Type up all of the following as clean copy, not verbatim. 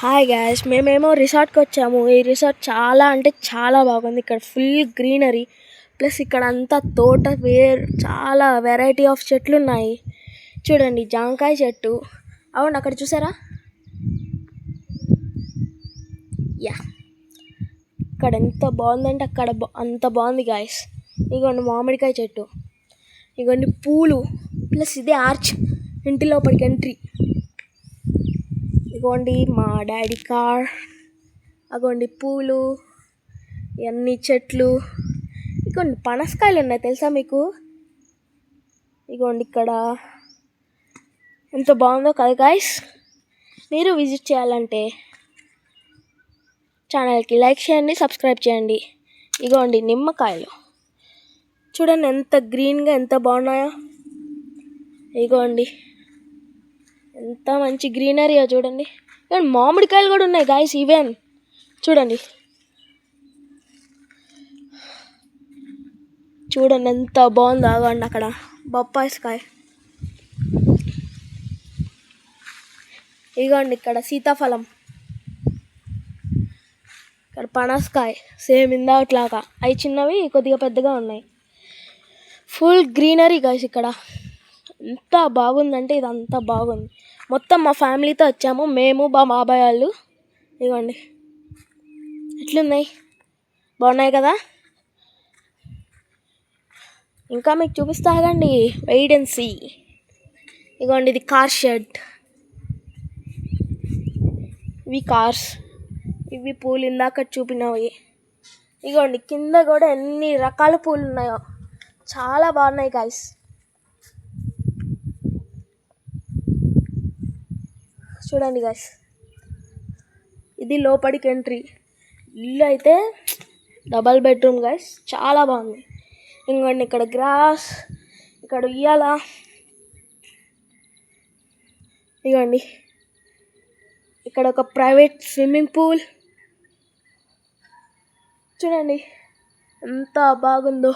Hi gas, మేమేమో రిసార్ట్కి వచ్చాము. ఈ రిసార్ట్ చాలా అంటే చాలా బాగుంది. ఇక్కడ ఫుల్ గ్రీనరీ, ప్లస్ ఇక్కడ అంతా తోట, చాలా వెరైటీ ఆఫ్ చెట్లు ఉన్నాయి. చూడండి, జాంకాయ చెట్టు. అవును, అక్కడ చూసారా? యా, ఇక్కడ ఎంత బాగుందంటే అక్కడ అంత బాగుంది గాయస్. ఇగోండి మామిడికాయ చెట్టు, ఇగోండి పూలు, ప్లస్ ఇదే ఆర్చ్, ఇంటి లోపలికి ఎంట్రీ. ఇగోండి మా డాడీ కార్, అగోండి పూలు, ఇవన్నీ చెట్లు. ఇగోండి పనసకాయలు ఉన్నాయి, తెలుసా మీకు? ఇగోండి ఇక్కడ ఎంత బాగుందో కదా గాయస్. మీరు విజిట్ చేయాలంటే ఛానల్కి లైక్ చేయండి, సబ్స్క్రైబ్ చేయండి. ఇగోండి నిమ్మకాయలు, చూడండి ఎంత గ్రీన్గా ఎంత బాగున్నాయో. ఇగోండి ఎంత మంచి గ్రీనరీయో చూడండి. ఇవన్నీ మామిడికాయలు కూడా ఉన్నాయి గాయస్. ఈవెన్ చూడండి చూడండి ఎంత బాగుందో. ఆగండి, అక్కడ బొప్పాయికాయ. ఇగోండి ఇక్కడ సీతాఫలం, ఇక్కడ పనసకాయ, సేమ్ ఇందాకట్లాగా. అవి చిన్నవి, కొద్దిగా పెద్దగా ఉన్నాయి. Full greenery guys. ఇక్కడ ఎంత బాగుందంటే ఇదంతా బాగుంది. మొత్తం మా ఫ్యామిలీతో వచ్చాము, మేము మా బాబాయ్ వాళ్ళు. ఇగోండి ఎట్లున్నాయి, బాగున్నాయి కదా. ఇంకా మీకు చూపిస్తా, ఆగండి, వెయిట్ అండ్ సీ. ఇగోండి ఇది కార్ షెడ్, ఇవి కార్స్, ఇవి పూలు ఇందాక చూపినవి. ఇగోండి కింద కూడా ఎన్ని రకాల పూలు ఉన్నాయో, చాలా బాగున్నాయి గాయస్. చూడండి గాయస్, ఇది లోపలికి ఎంట్రీ. ఇల్లు అయితే డబల్ బెడ్రూమ్ గాయస్, చాలా బాగుంది. ఇంకోండి ఇక్కడ గ్రాస్, ఇక్కడ ఉయ్యాల. ఇగోండి ఇక్కడ ఒక ప్రైవేట్ స్విమ్మింగ్ పూల్. చూడండి ఎంత బాగుందో.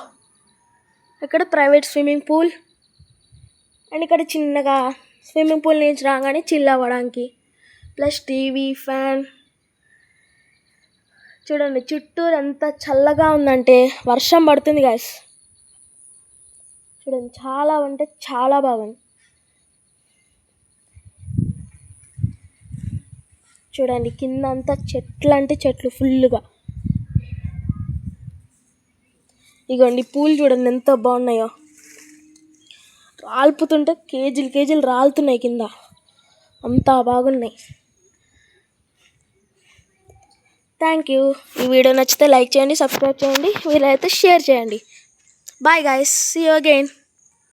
ఇక్కడ ప్రైవేట్ స్విమ్మింగ్ పూల్, అండ్ ఇక్కడ చిన్నగా స్విమ్మింగ్ పూల్ నుంచి రాగానే చిల్ అవ్వడానికి, ప్లస్ టీవీ, ఫ్యాన్. చూడండి చుట్టూరు ఎంత చల్లగా ఉందంటే వర్షం పడుతుంది గాయస్. చూడండి చాలా అంటే చాలా బాగుంది. చూడండి కింద అంతా చెట్లు అంటే చెట్లు ఫుల్గా. ఇగోండి పూలు చూడండి ఎంత బాగున్నాయో, రాలుపుతుంటే కేజీలు కేజీలు రాలుతున్నాయి కింద, అంతా బాగున్నాయి. Thank you. ఈ వీడియో నచ్చితే లైక్ చేయండి, సబ్స్క్రైబ్ చేయండి, వీలైతే షేర్ చేయండి. Bye guys, see you again.